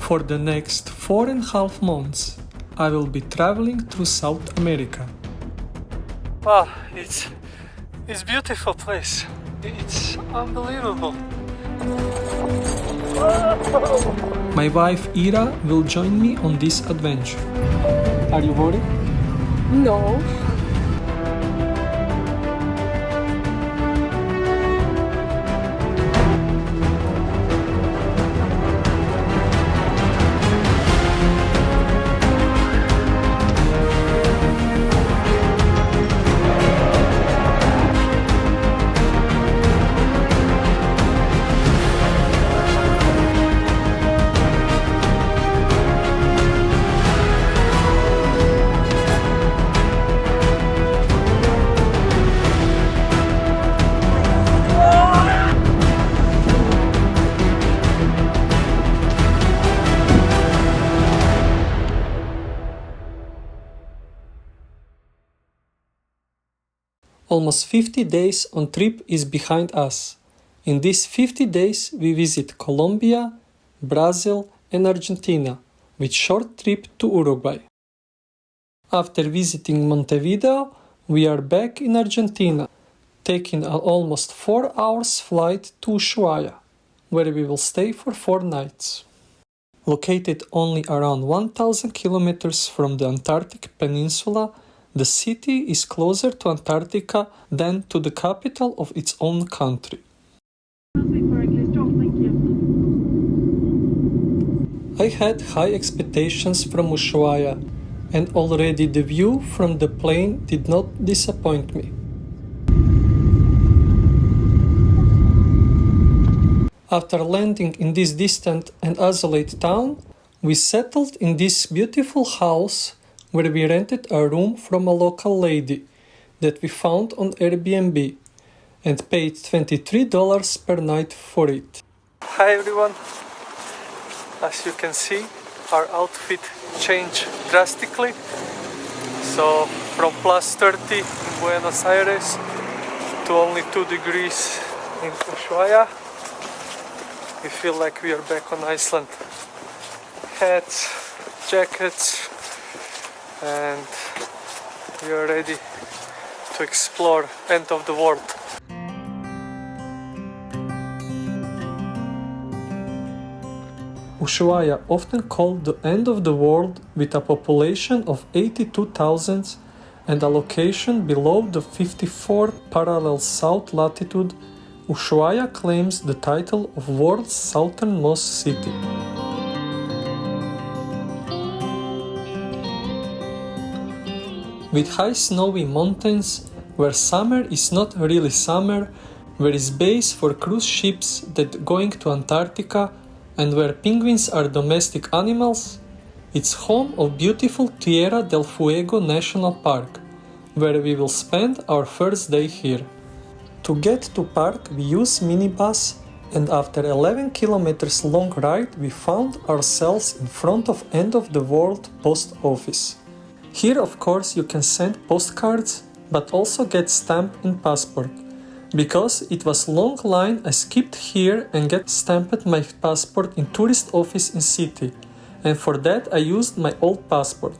For the next 4.5 months, I will be traveling through South America. Wow, it's beautiful place. It's unbelievable. My wife Ira will join me on this adventure. Are you worried? No. Almost 50 days on trip is behind us. In these 50 days we visit Colombia, Brazil and Argentina, with short trip to Uruguay. After visiting Montevideo, we are back in Argentina, taking an almost 4 hours flight to Ushuaia, where we will stay for 4 nights. Located only around 1,000 kilometers from the Antarctic Peninsula, the city is closer to Antarctica than to the capital of its own country. I had high expectations from Ushuaia, and already the view from the plane did not disappoint me. After landing in this distant and isolated town, we settled in this beautiful house where we rented a room from a local lady that we found on Airbnb and paid $23 per night for it. Hi everyone! As you can see, our outfit changed drastically. So from plus 30 in Buenos Aires to only 2 degrees in Ushuaia, we feel like we are back on Iceland. Hats, jackets, and we are ready to explore end of the world. Ushuaia, often called the end of the world, with a population of 82,000 and a location below the 54 parallel south latitude, Ushuaia claims the title of world's southernmost city. With high snowy mountains, where summer is not really summer, where is base for cruise ships that going to Antarctica, and where penguins are domestic animals, it's home of beautiful Tierra del Fuego National Park, where we will spend our first day here. To get to park we use minibus, and after 11 kilometers long ride we found ourselves in front of end of the world post office. Here of course you can send postcards, but also get stamp and passport. Because it was long line, I skipped here and get stamped my passport in tourist office in city, and for that I used my old passport.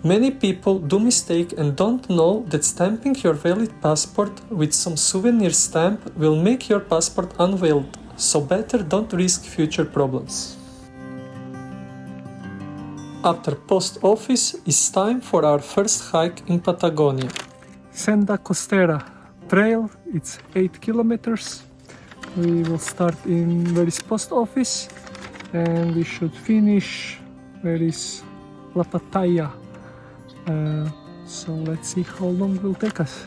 Many people do mistake and don't know that stamping your valid passport with some souvenir stamp will make your passport unvalid, so better don't risk future problems. After post office, it's time for our first hike in Patagonia. Senda Costera trail, it's 8 kilometers. We will start in where is post office and we should finish where is La Pataya. So let's see how long it will take us.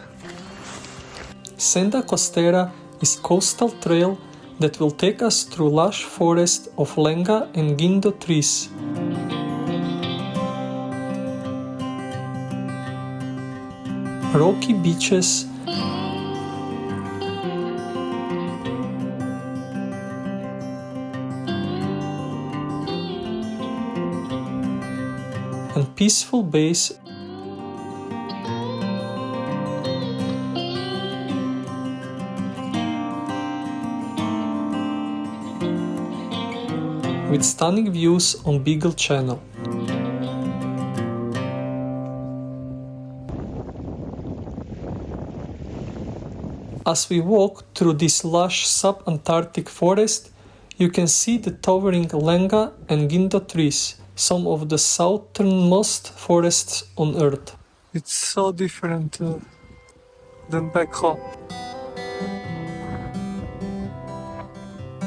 Senda Costera is coastal trail that will take us through lush forest of lenga and guindo trees. Rocky beaches and peaceful bays with stunning views on Beagle Channel. As we walk through this lush sub-Antarctic forest, you can see the towering lenga and guindo trees, some of the southernmost forests on Earth. It's so different than back home.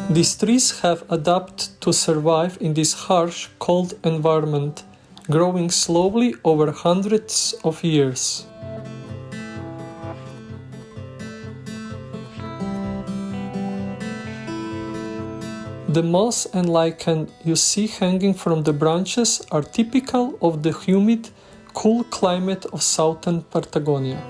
These trees have adapted to survive in this harsh, cold environment, growing slowly over hundreds of years. The moss and lichen you see hanging from the branches are typical of the humid, cool climate of southern Patagonia.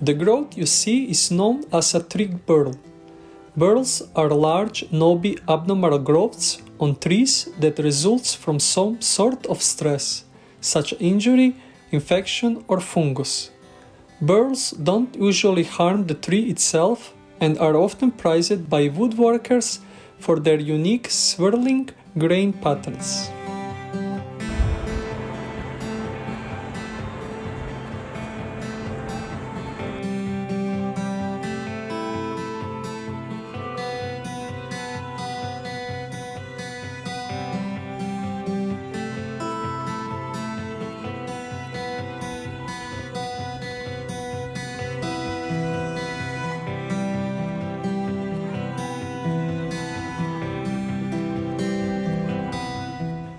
The growth you see is known as a twig burl. Burls are large, knobby abnormal growths on trees that results from some sort of stress, such as injury, infection, or fungus. Burls don't usually harm the tree itself and are often prized by woodworkers for their unique swirling grain patterns.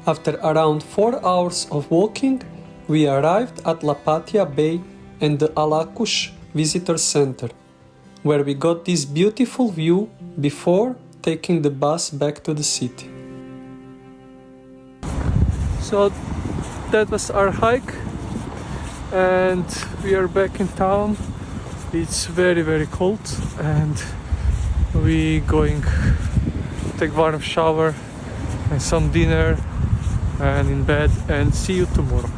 After around 4 hours of walking, we arrived at Lapatia Bay and the Alakush Visitor Center, where we got this beautiful view before taking the bus back to the city. So that was our hike, and we are back in town. It's very cold, and we going to take warm shower and some dinner and in bed, and see you tomorrow.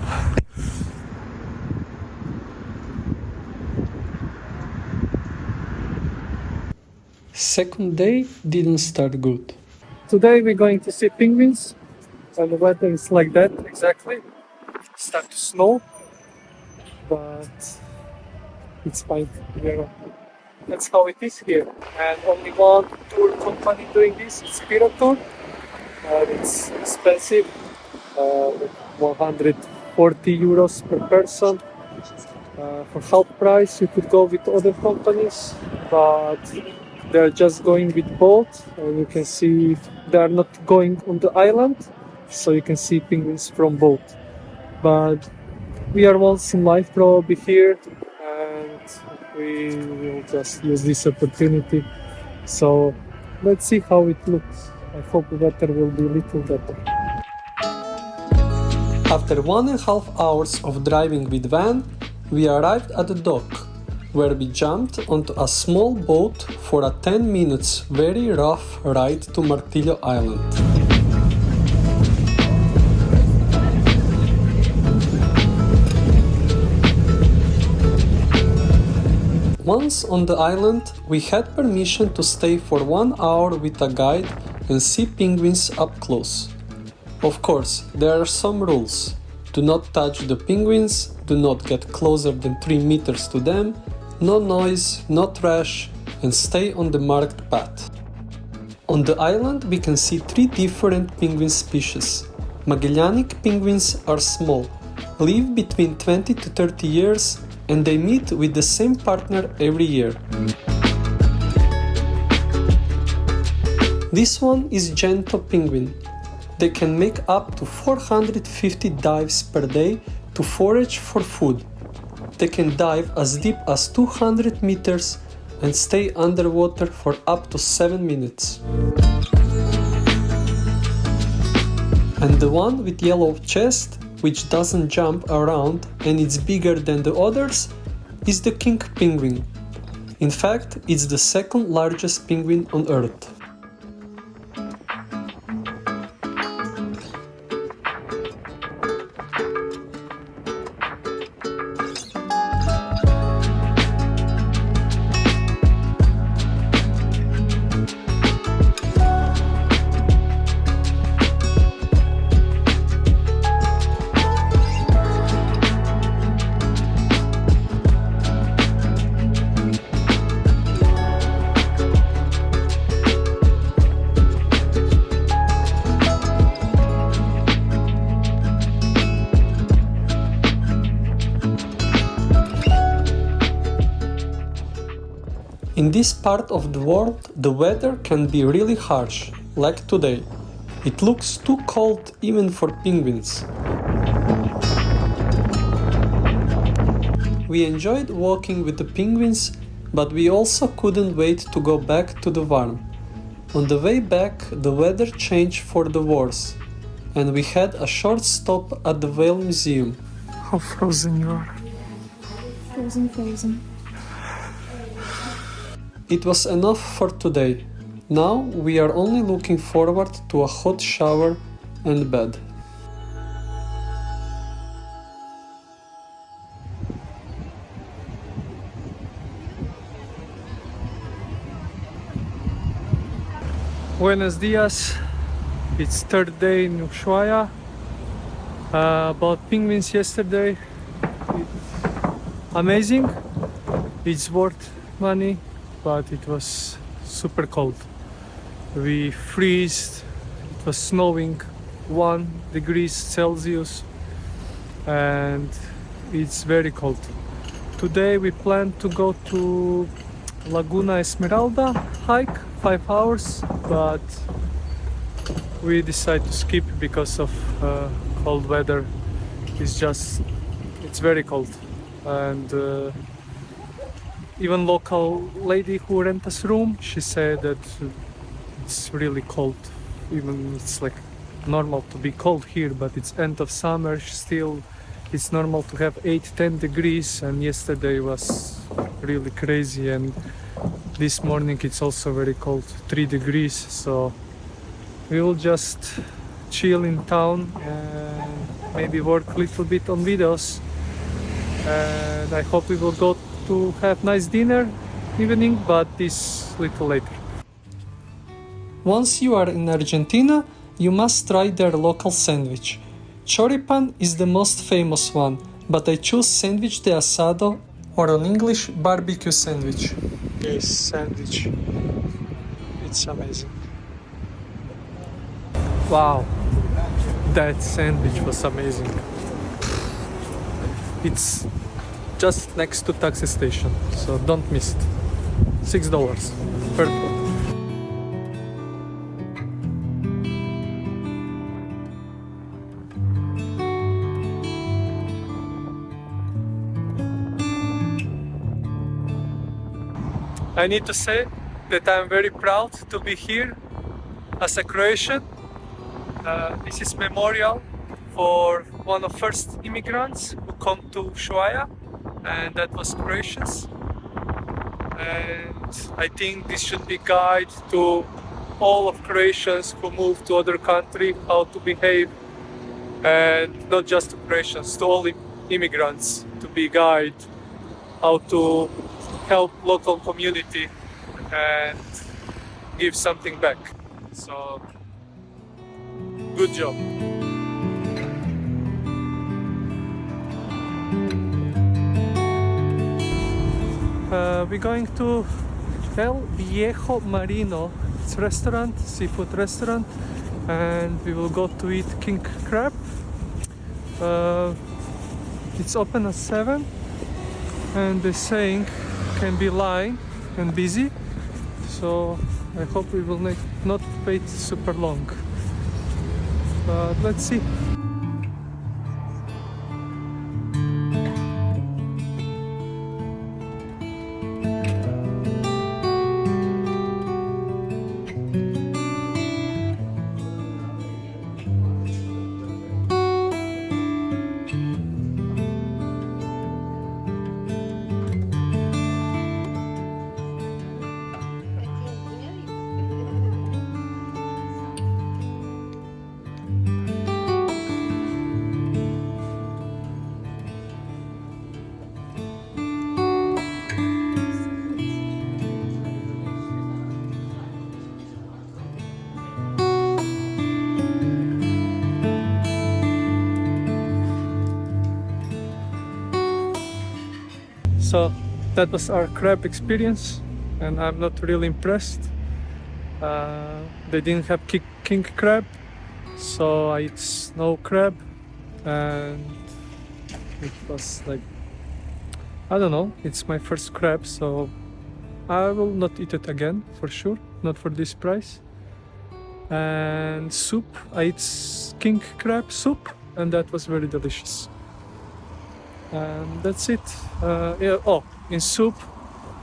Second day didn't start good. Today we're going to see penguins, and the weather is like that exactly. It started to snow, but it's fine. That's how it is here. And only one tour company doing this, it's Spiro Tour. It's expensive. 140 euros per person. For half price you could go with other companies, but they're just going with boat, and you can see they are not going on the island, so you can see penguins from boat. But we are once in life probably here, and we will just use this opportunity. So let's see how it looks. I hope the weather will be a little better. After 1.5 hours of driving with van, we arrived at the dock, where we jumped onto a small boat for a 10 minutes very rough ride to Martillo Island. Once on the island, we had permission to stay for 1 hour with a guide and see penguins up close. Of course, there are some rules. Do not touch the penguins, do not get closer than 3 meters to them, no noise, no trash, and stay on the marked path. On the island we can see 3 different penguin species. Magellanic penguins are small, live between 20 to 30 years, and they meet with the same partner every year. This one is Gento penguin. They can make up to 450 dives per day to forage for food. They can dive as deep as 200 meters and stay underwater for up to 7 minutes. And the one with yellow chest, which doesn't jump around and it's bigger than the others, is the king penguin. In fact, it's the second largest penguin on Earth. In this part of the world, the weather can be really harsh, like today. It looks too cold even for penguins. We enjoyed walking with the penguins, but we also couldn't wait to go back to the farm. On the way back, the weather changed for the worse, and we had a short stop at the Whale Museum. How frozen you are. Frozen. It was enough for today. Now we are only looking forward to a hot shower and bed. Buenos dias. It's third day in Ushuaia. About penguins yesterday. It's amazing. It's worth money, but it was super cold. We freezed. It was snowing 1 degrees Celsius, and it's very cold. Today we plan to go to Laguna Esmeralda hike, 5 hours, but we decide to skip because of cold weather. It's very cold, and even local lady who rent us room, she said that it's really cold. Even it's like normal to be cold here, but it's end of summer still. It's normal to have 8-10 degrees, and yesterday was really crazy, and this morning it's also very cold, 3 degrees. So we will just chill in town and maybe work a little bit on videos, and I hope we will go to have nice dinner evening, but this little later. Once you are in Argentina, you must try their local sandwich. Choripan is the most famous one, but I choose sandwich de asado, or in English, barbecue sandwich. Yes, sandwich. It's amazing. Wow, that sandwich was amazing. It's just next to taxi station, so don't miss it. $6 per foot. I need to say that I'm very proud to be here as a Croatian. This is memorial for one of first immigrants who come to Ushuaia, and that was Croatians. And I think this should be guide to all of Croatians who move to other country, how to behave, and not just to Croatians, to all immigrants, to be guide how to help local community and give something back. So, good job. We're going to El Viejo Marino. It's a restaurant, seafood restaurant, and we will go to eat king crab. It's open at 7, and they're saying can be line and busy, so I hope we will not wait super long, but let's see. So that was our crab experience, and I'm not really impressed. They didn't have king crab, so I ate snow crab, and it was like, I don't know, it's my first crab, so I will not eat it again, for sure, not for this price. And soup, I ate king crab soup, and that was very delicious. And that's it. Yeah, oh, in soup,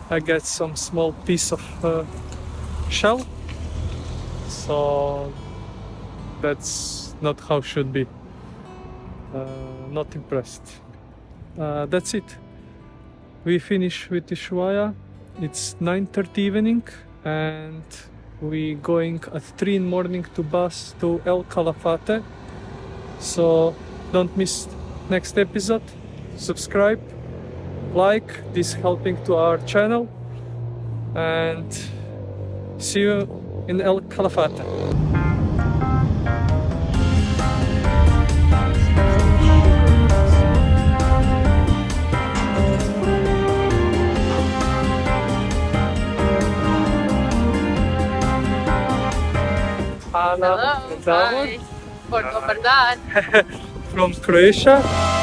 I get some small piece of shell. So that's not how it should be. Not impressed. That's it. We finish with Ushuaia. It's 9:30 evening, and we going at 3 in morning to bus to El Calafate. So don't miss next episode. Subscribe, like, this helping to our channel, and see you in El Calafate. Hello, hi. Verdad. From Croatia.